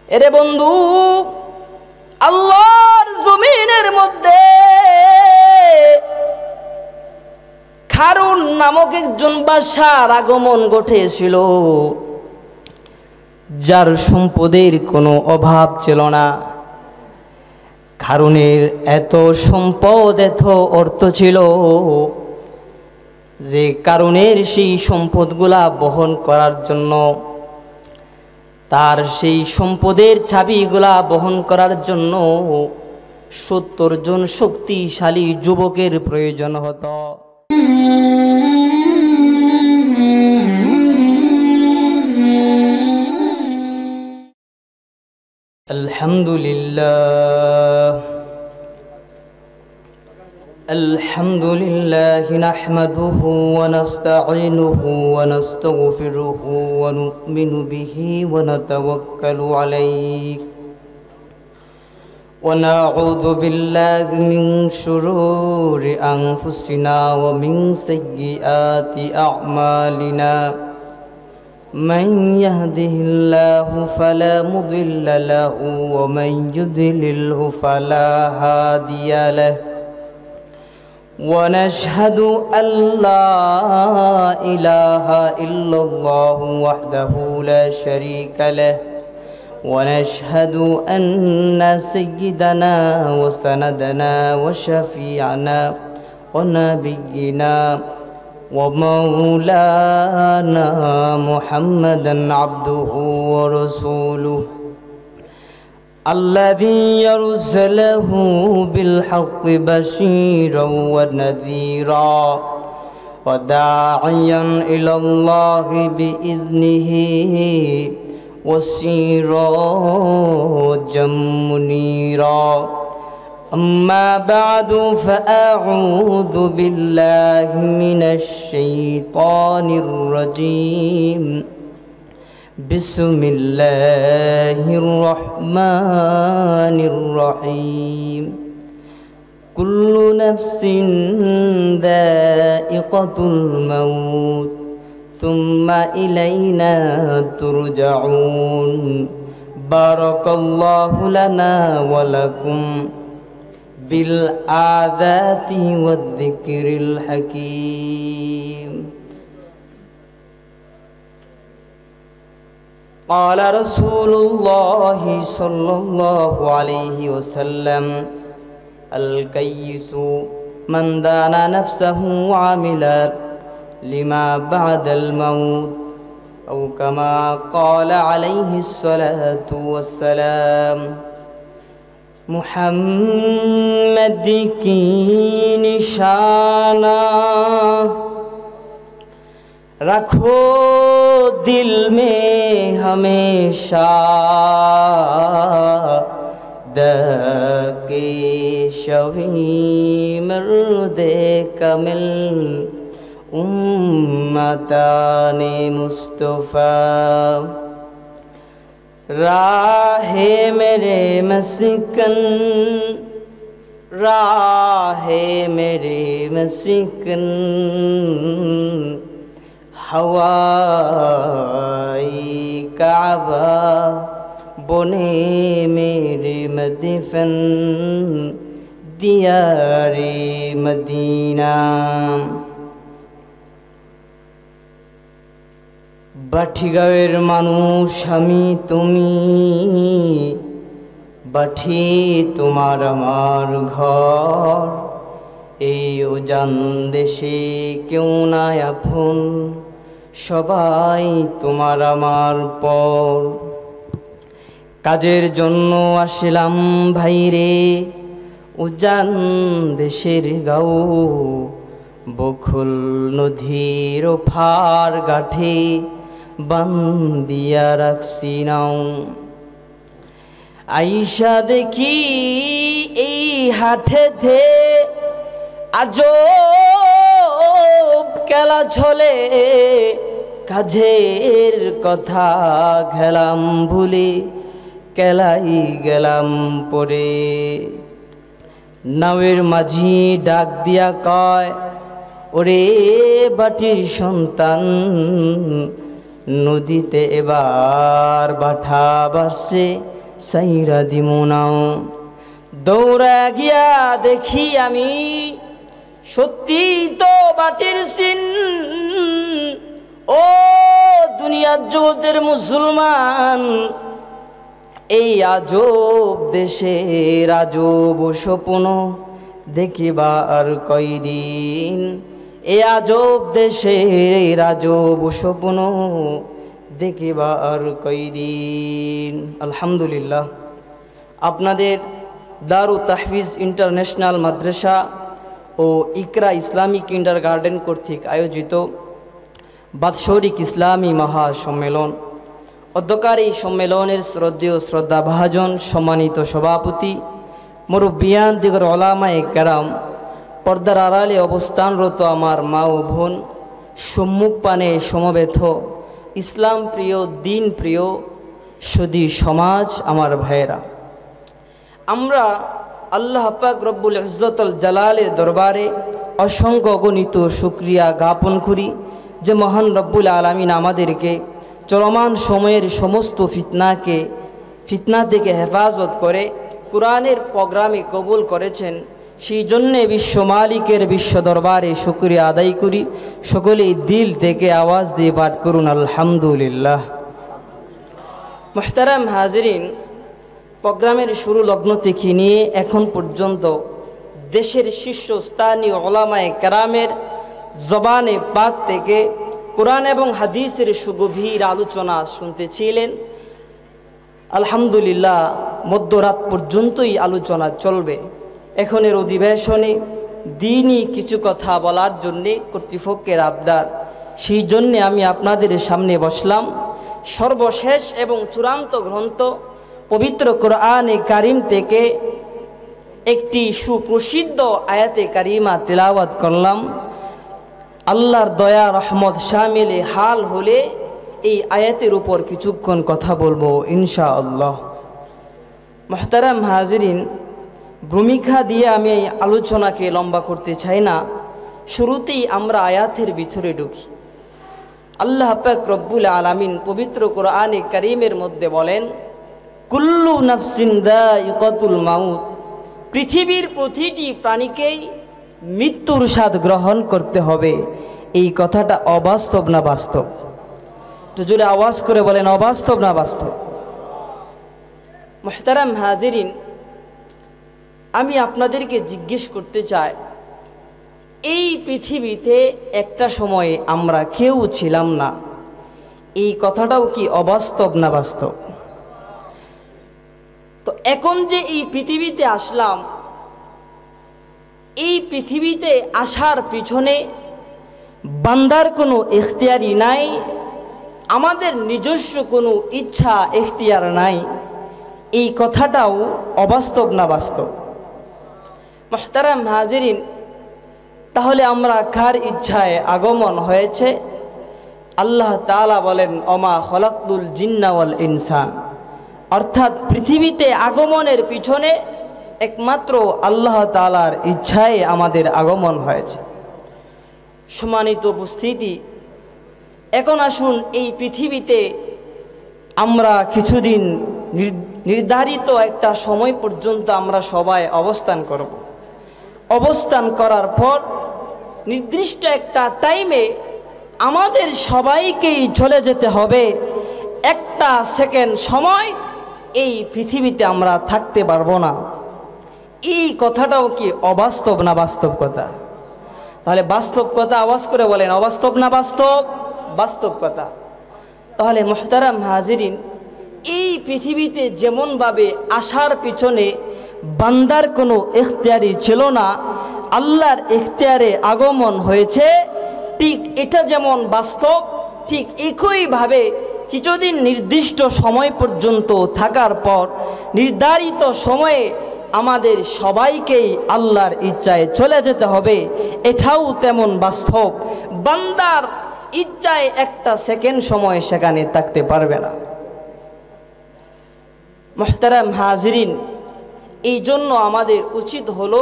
এরে বন্ধু, আল্লাহর জমিনের মধ্যে কারুন নামক একজন বাদশার আগমন ঘটেছিল, যার সম্পদের কোনো অভাব ছিল না। কারুনের এত সম্পদ, এত অর্থ ছিল যে কারুনের সেই সম্পদগুলা বহন করার জন্য, তার সেই সম্পদের চাবিগুলা বহন করার জন্য 70 জন শক্তিশালী যুবকের প্রয়োজন হতো। আলহামদুলিল্লাহ নাহমাদুহু ওয়া নাস্তাঈনুহু ওয়া নাস্তাগফিরুহু ওয়া নু'মিনু বিহি ওয়া নাতাওয়াক্কালু আলাইহি ওয়া নাউযু বিল্লাহি মিন শুরুরি আনফুসিনা ওয়া মিন সাইয়্যাতি আ'মালিনা। من يهده الله فلا مضل له ومن يضلله فلا هادي له ونشهد أن لا إله إلا الله وحده لا شريك له ونشهد أن سيدنا وسندنا وشفيعنا ونبينا ومولانا محمدا عبده ورسوله الذي يرسله بالحق بشيرا ونذيرا وداعيا إلى الله بإذنه وسراجا منيرا. أما بعد فأعوذ بالله من الشيطان الرجيم. بسم الله الرحمن الرحيم. كل نفس ذائقة الموت ثم إلينا ترجعون. بارك الله لنا ولكم بالآيات والذكر الحكيم. قال رسول الله صلى الله عليه وسلم: الكيس من دان نفسه وعمل لما بعد الموت، أو كما قال عليه الصلاة والسلام. मुहम्मद की निशाना रखो दिल में हमेशा, दके शवी मर्दे कमिल उम्मताने मुस्तफा. राहे मेरे मस्कन, राहे मेरे मस्कन, हवाई काबा बने मेरे मदफन, दियारे मदीना. বাঠিগাঁওয়ের মানুষ আমি তুমি, বাঠি তোমার আমার ঘর. এই উজান দেশে কেউ নাই আপন, সবাই তোমার আমার পর. কাজের জন্য আসিলাম ভাইরে উজান দেশের গাঁও, বকুল নদীর ফার গাঠে বান্দিয়া রাখছি নাও. আইসা দেখি এই হাটেতে আজব খেলা চলে, কাজের কথা গেলাম ভুলে, কেলাই গেলাম পরে. নাওয়ের মাঝি ডাক দিয়া কয়, ওরে বাটির সন্তান, নদীতে এবার বাঠা বাসছে সাইরা দিমুনাও। দৌড়া গিয়া দেখি আমি সত্যি তো বাটির সিন। ও দুনিয়ার জগতের মুসলমান, এই আজব দেশের আজব স্বপ্ন দেখিবার কয়দিন। এই আজব দেশের আজব স্বপ্ন দেখিবার কয়দিন। আলহামদুলিল্লাহ, আপনাদের দারু তাহফিজ ইন্টারন্যাশনাল মাদ্রাসা ও ইকরা ইসলামিক কিন্ডারগার্টেন কর্তৃক আয়োজিত বাৎসরিক ইসলামী মহাসম্মেলন, অধ্যকার এই সম্মেলনের শ্রদ্ধেয় শ্রদ্ধাভাজন সম্মানিত সভাপতি মুরব্বিয়ান দিগর ওলামায়ে কেরাম, পর্দার আড়ালে অবস্থানরত আমার মা ও বোন, সম্মুখ পানে সমবেত ইসলাম প্রিয় দিন প্রিয় সুধী সমাজ, আমার ভাইয়েরা, আমরা আল্লাহ পাক রব্বুল ইজ্জতুল জালালের দরবারে অসংখ্য অগণিত শুকরিয়া জ্ঞাপন করি যে মহান রব্বুল আলামিন আমাদেরকে চলমান সময়ের সমস্ত ফিতনা থেকে হেফাজত করে কোরআনের প্রোগ্রামে কবুল করেছেন। সেই জন্যে বিশ্ব মালিকের বিশ্ব দরবারে শুকরিয়া আদায় করি। সকলেই দিল থেকে আওয়াজ দিয়ে পাঠ করুন আলহামদুলিল্লাহ। মুহতারাম হাজিরিন, প্রোগ্রামের শুরু লগ্ন থেকে নিয়ে এখন পর্যন্ত দেশের শীর্ষস্থানীয় ওলামায়ে কেরামের জবানে পাক থেকে কোরআন এবং হাদিসের সুগভীর আলোচনা শুনতেছিলেন। আলহামদুলিল্লাহ, মধ্যরাত পর্যন্তই আলোচনা চলবে। এখনের অধিবেশনে দিনই কিছু কথা বলার জন্যে কর্তৃপক্ষের আবদার, সেই জন্যে আমি আপনাদের সামনে বসলাম। সর্বশেষ এবং চূড়ান্ত গ্রন্থ পবিত্র কোরআনে কারিম থেকে একটি সুপ্রসিদ্ধ আয়াতে কারিমা তেলাওয়াত করলাম। আল্লাহর দয়া রহমত শামিলে হাল হলে এই আয়াতের উপর কিছুক্ষণ কথা বলবো ইনশাআল্লাহ। মুহতারাম হাজিরিন, ভূমিকা দিয়ে আমি এই আলোচনাকে লম্বা করতে চাই না। শুরুতেই আমরা আয়াতের ভিতরে ঢুকি। আল্লাহ পাক রব্বুল আলামিন পবিত্র কোরআনে কারিমের মধ্যে বলেন, কুল্লু নাফসিন যায়িকাতুল মাউত, পৃথিবীর প্রতিটি প্রাণীকেই মৃত্যুর স্বাদ গ্রহণ করতে হবে। এই কথাটা অবাস্তব না বাস্তব? তো জোরে আওয়াজ করে বলেন, অবাস্তব না বাস্তব? মুহতারাম হাজিরিন, আমি আপনাদেরকে জিজ্ঞেস করতে চাই, এই পৃথিবীতে একটা সময়ে আমরা কেউ ছিলাম না, এই কথাটাও কি অবাস্তব না বাস্তব? তো এখন যে এই পৃথিবীতে আসলাম, এই পৃথিবীতে আসার পিছনে বান্দার কোনো ইখতিয়ারি নাই, আমাদের নিজস্ব কোনো ইচ্ছা ইখতিয়ার নাই। এই কথাটাও অবাস্তব না বাস্তব? মুহতারাম হাজিরিন, তাহলে আমরা কার ইচ্ছায় আগমন হয়েছে? আল্লাহ তাআলা বলেন, ওমা খলাকতুল জিন্না ওয়াল ইনসান, অর্থাৎ পৃথিবীতে আগমনের পিছনে একমাত্র আল্লাহ তাআলার ইচ্ছায় আমাদের আগমন হয়েছে। সম্মানিত উপস্থিতি, এখন আসুন এই পৃথিবীতে আমরা কিছুদিন নির্ধারিত একটা সময় পর্যন্ত আমরা সবাই অবস্থান করব। অবস্থান করার পর নির্দিষ্ট একটা টাইমে আমাদের সবাইকেই চলে যেতে হবে। একটা সেকেন্ড সময় এই পৃথিবীতে আমরা থাকতে পারবো না। এই কথাটাও কি অবাস্তব না বাস্তব কথা? তাহলে বাস্তব কথা আওয়াজ করে বলেন, অবাস্তব না বাস্তব? বাস্তব কথা। তাহলে মুহতারাম হাজিরিন, এই পৃথিবীতে যেমনভাবে আসার পিছনে বান্দার কোনো ইখতিয়ারি ছিল না, আল্লাহর ইখতিয়ারে আগমন হয়েছে, ঠিক এটা যেমন বাস্তব, ঠিক একইভাবে কিছুদিন নির্দিষ্ট সময় পর্যন্ত থাকার পর নির্ধারিত সময়ে আমাদের সবাইকেই আল্লাহর ইচ্ছায় চলে যেতে হবে, এটাও তেমন বাস্তব। বান্দার ইচ্ছায় একটা সেকেন্ড সময় সেখানে থাকতে পারবে না। মুহতারাম হাজিরিন, এই জন্য আমাদের উচিত হলো,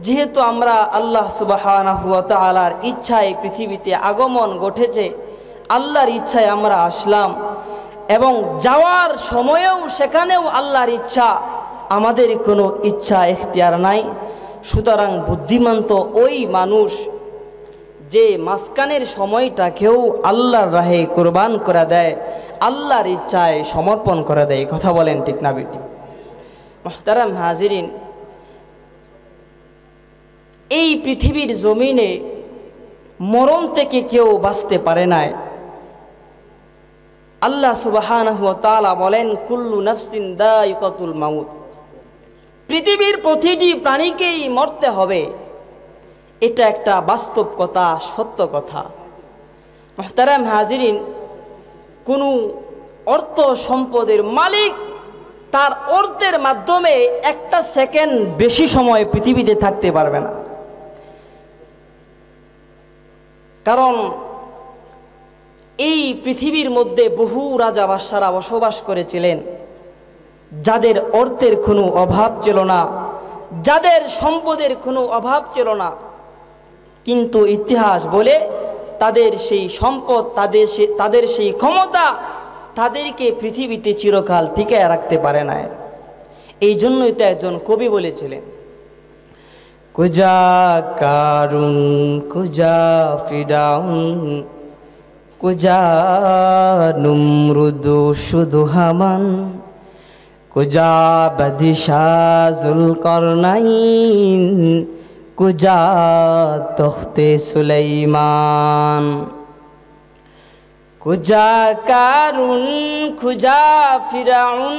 যেহেতু আমরা আল্লাহ সুবহানাহু ওয়া তাআলার ইচ্ছায় পৃথিবীতে আগমন ঘটেছে, আল্লাহর ইচ্ছায় আমরা আসলাম এবং যাওয়ার সময়েও সেখানেও আল্লাহর ইচ্ছা, আমাদের কোনো ইচ্ছা এখতিয়ার নাই। সুতরাং বুদ্ধিমান তো ওই মানুষ যে মাঝখানের সময়টাকেও আল্লাহর রাহে কোরবান করে দেয়, আল্লাহর ইচ্ছায় সমর্পণ করে দেয়। কথা বলেন ঠিক না বেটি? মুহতারাম হাজিরিন, এই পৃথিবীর জমিনে মরণ থেকে কেউ বাঁচতে পারে নাই। আল্লাহ সুবহানাহু ওয়া তাআলা বলেন, কুল্লু নাফসিন দায়িকাতুল মাউত, পৃথিবীর প্রতিটি প্রাণীকেই মরতে হবে। এটা একটা বাস্তব কথা, সত্য কথা। মুহতারাম হাজিরিন, কোনো অর্থ সম্পদের মালিক তার অর্থের মাধ্যমে একটা সেকেন্ড বেশি সময় পৃথিবীতে থাকতে পারবে না। কারণ এই পৃথিবীর মধ্যে বহু রাজা বাদশারা বসবাস করেছিলেন, যাদের অর্থের কোনো অভাব ছিল না, যাদের সম্পদের কোনো অভাব ছিল না, কিন্তু ইতিহাস বলে তাদের সেই সম্পদ, তাদের সেই ক্ষমতা তাদেরকে পৃথিবীতে চিরকাল টিকায় রাখতে পারে না। এই জন্যই তো একজন কবি বলেছিলেন, কুজা কারুন কুজা ফিরাউন কুজা নুমরুদু শুধু হামান কুজা বাদশাহ যুলকারনাইন কুজা তখতে সুলাইমান। কুজা কারুন কুজা ফিরাউন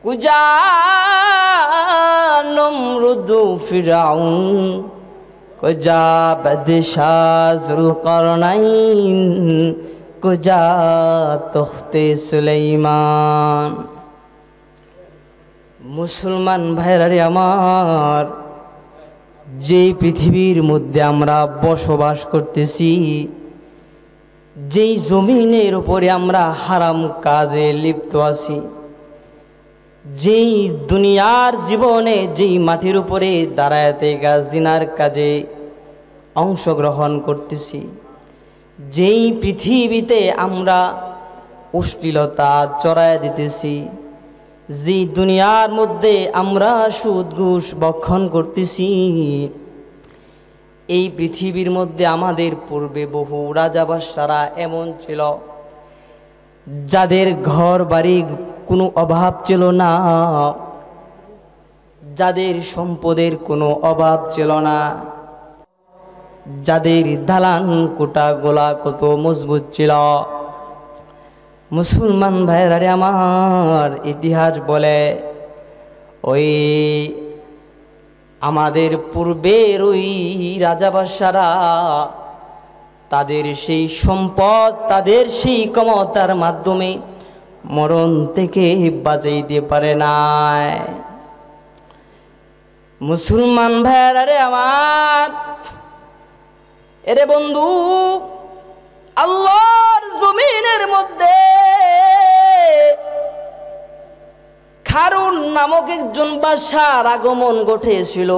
কুজা নমরুদু ফিরাউন কুজা বাদশাহ যুলকারনাইন কুজা তখতে সুলাইমান। মুসলমান ভাইরারে আমার, যেই পৃথিবীর মধ্যে আমরা বসবাস করতেছি, যেই জমিনের উপরে আমরা হারাম কাজে লিপ্ত আছি, যেই দুনিয়ার জীবনে যেই মাটির উপরে দাঁড়াতে জিনার কাজে অংশগ্রহণ করতেছি, যেই পৃথিবীতে আমরা অশ্লীলতা চড়ায় দিতেছি, যে দুনিয়ার মধ্যে আমরা সুদ ঘুষ ভক্ষণ করতেছি, এই পৃথিবীর মধ্যে আমাদের পূর্বে বহু রাজা বাদশারা এমন ছিল যাদের ঘর বাড়ি কোনো অভাব ছিল না, যাদের সম্পদের কোনো অভাব ছিল না, যাদের দালান কোটা গোলা কত মজবুত ছিল। মুসলমান ভাইরারে আমার, ইতিহাস বলে ওই আমাদের পূর্বের ওই রাজা বাদশারা তাদের সেই সম্পদ, তাদের সেই ক্ষমতার মাধ্যমে মরণ থেকে বাঁচাইতে পারে নাই। মুসলমান ভাইরারে আমার, এরে বন্ধু, আল্লাহর জমিনের মধ্যে কারুন নামক একজন বাদশার আগমন ঘটেছিল,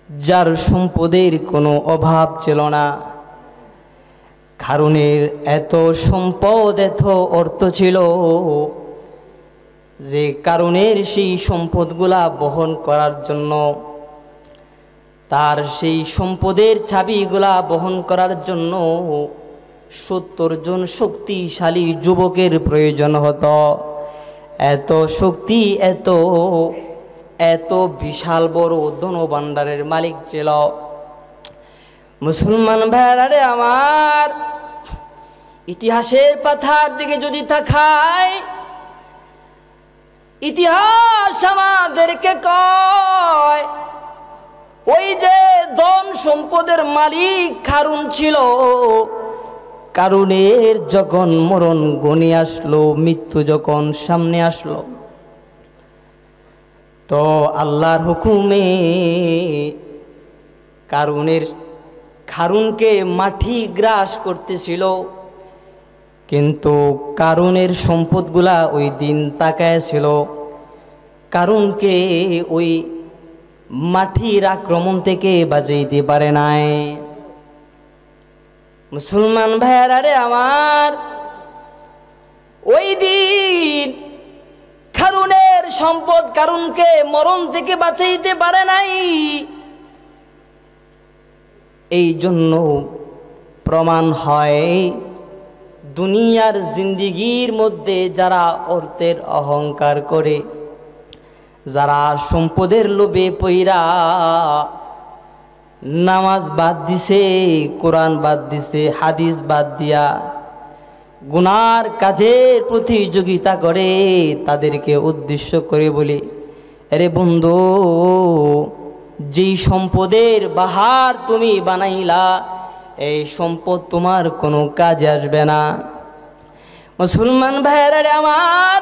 যার সম্পদের কোনো অভাব ছিল না। কারুনের এত সম্পদ, এত অর্থ ছিল যে কারুনের সেই সম্পদগুলা বহন করার জন্য, তার সেই সম্পদের চাবিগুলা বহন করার জন্য 70 জন শক্তিশালী যুবকের প্রয়োজন হতো। এত শক্তি, এত এত বিশাল বড় ধনভাণ্ডারের মালিক ছিল। মুসলমান ভাইরারে আমার, ইতিহাসের পাতার দিকে যদি তাকাই, ইতিহাস আমাদেরকে কয় ওই যে ধন সম্পদের মালিক কারুন ছিল, কারুনের যখন মরণ ঘনি আসলো, মৃত্যু যখন সামনে আসলো, তো আল্লাহর হুকুমে কারুনকে মাটি গ্রাস করতেছিল, কিন্তু কারুনের সম্পদগুলা ওই দিন তাকায় ছিল, কারুনকে ওই মাটির আক্রমণ থেকে বাঁচাইতে পারে নাই। মুসলমান ভাইয়েরা রে আমার, ওই দিন কারুনের সম্পদ কারুনকে মরণ থেকে বাঁচাইতে পারে নাই। এই জন্য প্রমাণ হয় দুনিয়ার জিন্দিগির মধ্যে যারা অর্থের অহংকার করে, যারা সম্পদের লোভে পইরা নামাজ বাদ দিছে, কোরআন বাদ দিছে, হাদিস বাদ দিয়া গুনার কাজের প্রতিযোগিতা করে, তাদেরকে উদ্দেশ্য করে বলি, আরে বন্ধু, যেই সম্পদের বাহার তুমি বানাইলা, এই সম্পদ তোমার কোনো কাজে আসবে না। মুসলমান ভাইয়েরা আমার,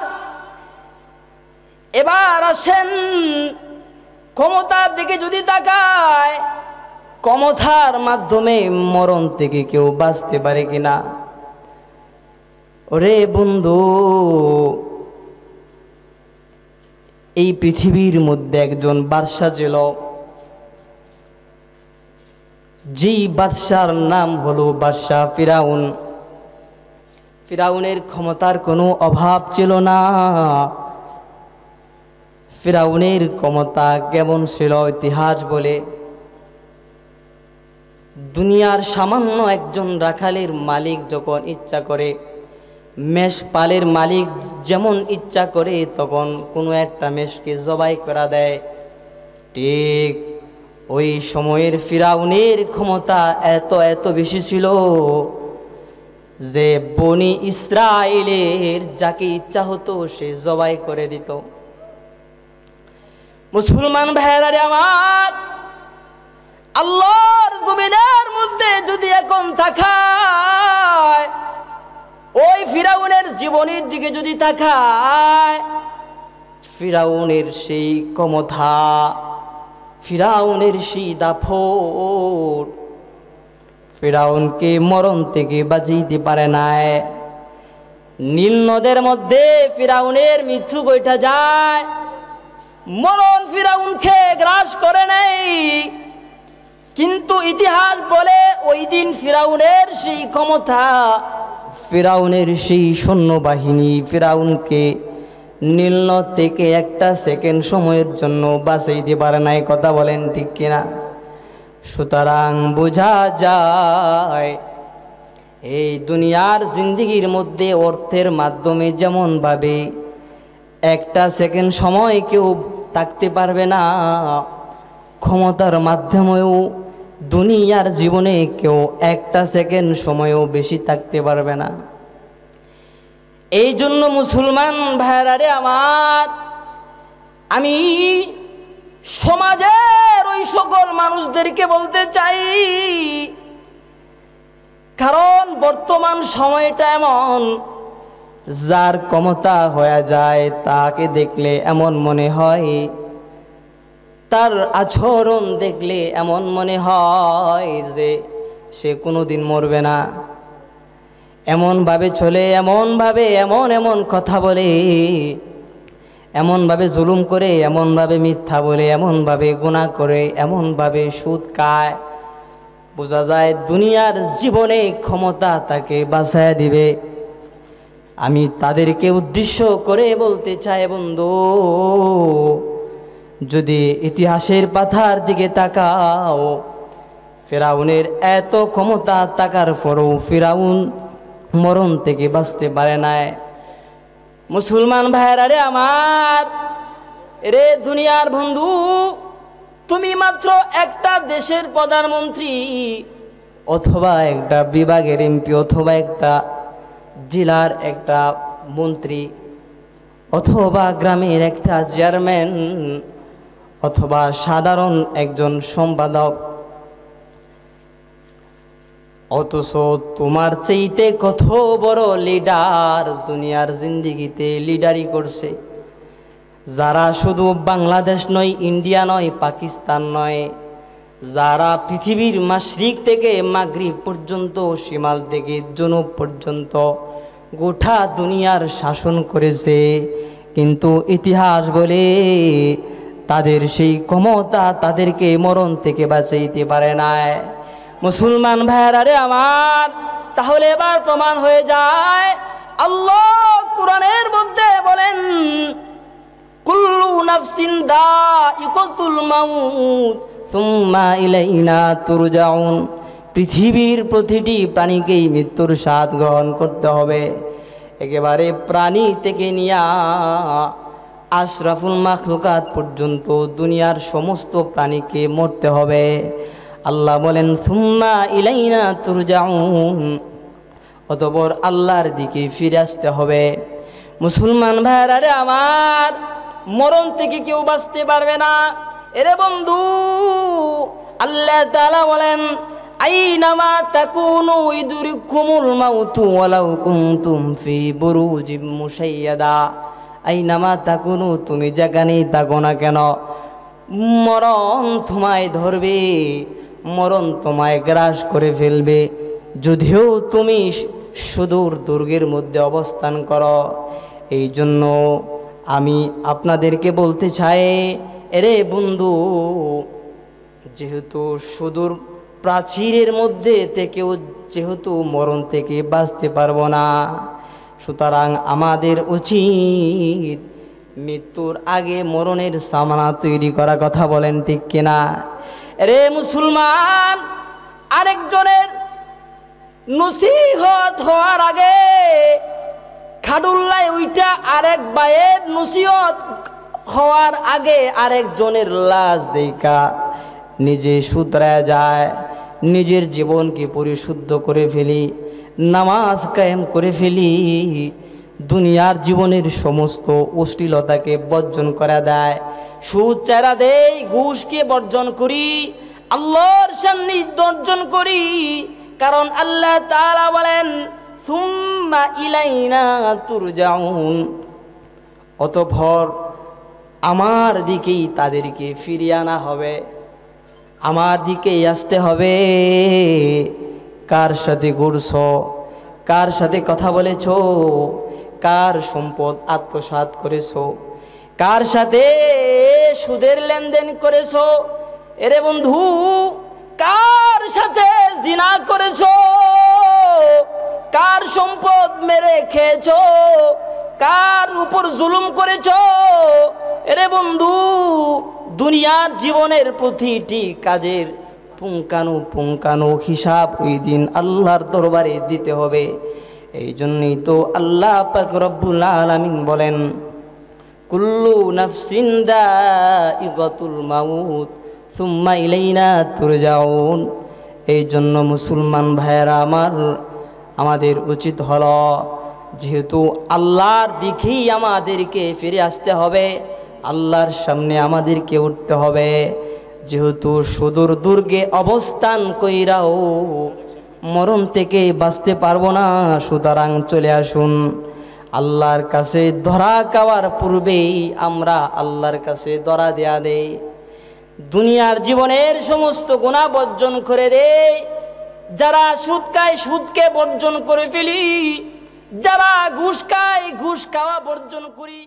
এবার আসেন ক্ষমতার দিকে যদি তাকায়, ক্ষমতার মাধ্যমে মরণ থেকে কেউ বাঁচতে পারে কিনা? ওরে বন্ধু, এই পৃথিবীর মধ্যে একজন বাদশা ছিল, যেই বাদশার নাম হলো বাদশা ফিরাউন। ফিরাউনের ক্ষমতার কোনো অভাব ছিল না। ফিরাউনের ক্ষমতা কেমন ছিল ইতিহাস বলে, দুনিয়ার সামান্য একজন রাখালের মালিক যখন ইচ্ছা করে, মেষ পালের মালিক যেমন ইচ্ছা করে তখন কোনো একটা মেষকে জবাই করা দেয়, ঠিক ওই সময়ের ফিরাউনের ক্ষমতা এত বেশি ছিল যে বনি ইসরাইলের যাকে ইচ্ছা হতো সে জবাই করে দিত। মুসলমান ভাইয়েরা আমার, আল্লাহর জমিনের মধ্যে যদি এখন তাকায়, ওই ফিরাউনের জীবনের দিকে যদি তাকায়, ফিরাউনের সেই ক্ষমতা, ফিরাউনের সেই দাপট ফিরাউনকে মরণ থেকে বাঁচাইতে পারে নাই। নীল নদের মধ্যে ফিরাউনের মৃত্যু বইটা যায়, মরণ ফিরাউনকে গ্রাস করে নাই। কিন্তু ইতিহাস বলে ওই দিন ফিরাউনের সেই ক্ষমতা, ফিরাউনের সেই সৈন্যবাহিনী ফিরাউনকে নীল নদ থেকে একটা সেকেন্ড সময়ের জন্য বাঁচাইতে পারে নাই। কথা বলেন ঠিক কিনা? সুতরাং বোঝা যায় এই দুনিয়ার জিন্দিগির মধ্যে অর্থের মাধ্যমে যেমনভাবে একটা সেকেন্ড সময় কেউ থাকতে পারবে না, ক্ষমতার মাধ্যমেও দুনিয়ার জীবনে কেউ একটা সেকেন্ড সময়ও বেশি থাকতে পারবে না। এই জন্য মুসলমান ভাইরা রে আমার, আমি সমাজের ওই সকল মানুষদেরকে বলতে চাই, কারণ বর্তমান সময়টা এমন, যার ক্ষমতা হয়ে যায় তাকে দেখলে এমন মনে হয়, তার আচরণ দেখলে এমন মনে হয় যে সে কোনোদিন মরবে না। এমনভাবে চলে, এমনভাবে এমন কথা বলে, এমনভাবে জুলুম করে, এমনভাবে মিথ্যা বলে, এমনভাবে গুনাহ করে, এমনভাবে সুদ খায়, বোঝা যায় দুনিয়ার জীবনে ক্ষমতা তাকে বাঁচায় দিবে। আমি তাদেরকে উদ্দেশ্য করে বলতে চাই, বন্ধু, যদি ইতিহাসের পাতার দিকে তাকাও, ফিরাউনের এত ক্ষমতা থাকার পরও ফিরাউন মরণ থেকে বাঁচতে পারে নাই। মুসলমান ভাইরা রে আমার, রে দুনিয়ার বন্ধু, তুমি মাত্র একটা দেশের প্রধানমন্ত্রী অথবা একটা বিভাগের এমপি অথবা একটা জেলার একটা মন্ত্রী অথবা গ্রামের একটা চেয়ারম্যান অথবা সাধারণ একজন সম্পাদক, অথচ তোমার চাইতে কত বড় লিডার দুনিয়ার জিন্দিগিতে লিডারি করছে, যারা শুধু বাংলাদেশ নয়, ইন্ডিয়া নয়, পাকিস্তান নয়, যারা পৃথিবীর মাশরিক থেকে মাগরিব পর্যন্ত, শিমাল থেকে জনুব পর্যন্ত গোটা দুনিয়ার শাসন করেছে, কিন্তু ইতিহাস বলে তাদের সেই ক্ষমতা তাদেরকে মরণ থেকে বাঁচাইতে পারে নাই। মুসলমান ভাইরা রে আমার, তাহলে এবার প্রমাণ হয়ে যায়, আল্লাহ কোরআনের মধ্যে বলেন কুল্লু নাফসিন দাইকাতুল মাউত সুম্মা ইলাইনা তুরজাউন। পৃথিবীর প্রতিটি প্রাণীকেই মৃত্যুর স্বাদ গ্রহণ করতে হবে। একেবারে প্রাণী থেকে নিয়ে আশরাফুল মাখলুকাত পর্যন্ত দুনিয়ার সমস্ত প্রাণীকে মরতে হবে। আল্লাহ বলেন সুম্মা ইলাইনা তুরজাউন, অতঃপর আল্লাহর দিকে ফিরে আসতে হবে। মুসলমান ভাইরা রে আমার, মরণ থেকে কেউ বাঁচতে পারবে না। এরে বন্ধু, আল্লাহ তাআলা বলেন আইনামা তাকুনু ইদরিকুমুল মাউতু ওয়ালাউ কুনতুম ফি বুরুজিম মুশাইয়াদা। আইনামা তাকুনু, তুমি যেখানেই থাকো না কেন, মরণ তোমায় ধরবে, মরণ তোমায় গ্রাস করে ফেলবে, যদিও তুমি সুদূর দুর্গের মধ্যে অবস্থান করো। এই জন্য আমি আপনাদেরকে বলতে চাই, এরে বন্ধু, যেহেতু সুদূর প্রাচীরের মধ্যে থেকেও যেহেতু মরণ থেকে বাঁচতে পারবো না, সুতরাং আমাদের উচিত মৃত্যুর আগে মরণের সামানা তৈরি করা। কথা বলেন ঠিক কিনা? রে মুসলমান, আরেকজনের নসিহত হওয়ার আগে খাডুল্লায় ওইটা আরেক ভাইয়ের নসিহত হওয়ার আগে আরেকজনের লাশ দেখা নিজে শুধরায় যায়, নিজের জীবনকে পরিশুদ্ধ করে ফেলি, নামাজ কায়েম করে ফেলি, দুনিয়ার জীবনের সমস্ত অশ্লীলতাকে বর্জন করে দেয়, সুদ চারা দেই, ঘুষকে বর্জন করি, আল্লাহর সান্নিধ্য অর্জন করি। কারণ আল্লাহ তাআলা বলেন সুম্মা ইলাইনা তুরজাউন, অতঃপর আমার দিকেই তাদেরকে ফিরিয়ে আনা হবে, আমার দিকেই আসতে হবে। কার সাথে ঘুরছ, কার সাথে কথা বলেছ, কার সম্পদ আত্মসাৎ করেছ, কার সাথে সুদের লেনদেন করেছ, এরে বন্ধু কার সাথে জিনা করেছ, কার সম্পদ মেরে খেয়েছ, কার উপর জুলুম করেছ, এরে বন্ধু দুনিয়ার জীবনের প্রতিটি কাজের পুঙ্খানু হিসাব ওই দিন আল্লাহর দরবারে দিতে হবে। এই জন্যই তো আল্লাহ পাক রব্বুল আলামিন বলেন কুল্লু নাফসিন দাইকাতুল মাউত সুম্মা ইলাইনা তুরজাউন। এই জন্য মুসলমান ভাইয়েরা আমার, আমাদের উচিত হলো, যেহেতু আল্লাহর দিকেই আমাদেরকে ফিরে আসতে হবে, আল্লাহর সামনে আমাদেরকে উঠতে হবে, যেহেতু সুদূর দুর্গে অবস্থান কইরাও মরণ থেকে বাঁচতে পারবো না, সুতরাং চলে আসুন আল্লাহর কাছে। ধরা খাওয়ার পূর্বেই আমরা আল্লাহর কাছে ধরা দেয়া দেই, দুনিয়ার জীবনের সমস্ত গুনাহ বর্জন করে দেই। যারা সুদ খায় সুদকে বর্জন করে ফেলি, যারা ঘুষ খায় ঘুষ খাওয়া বর্জন করি।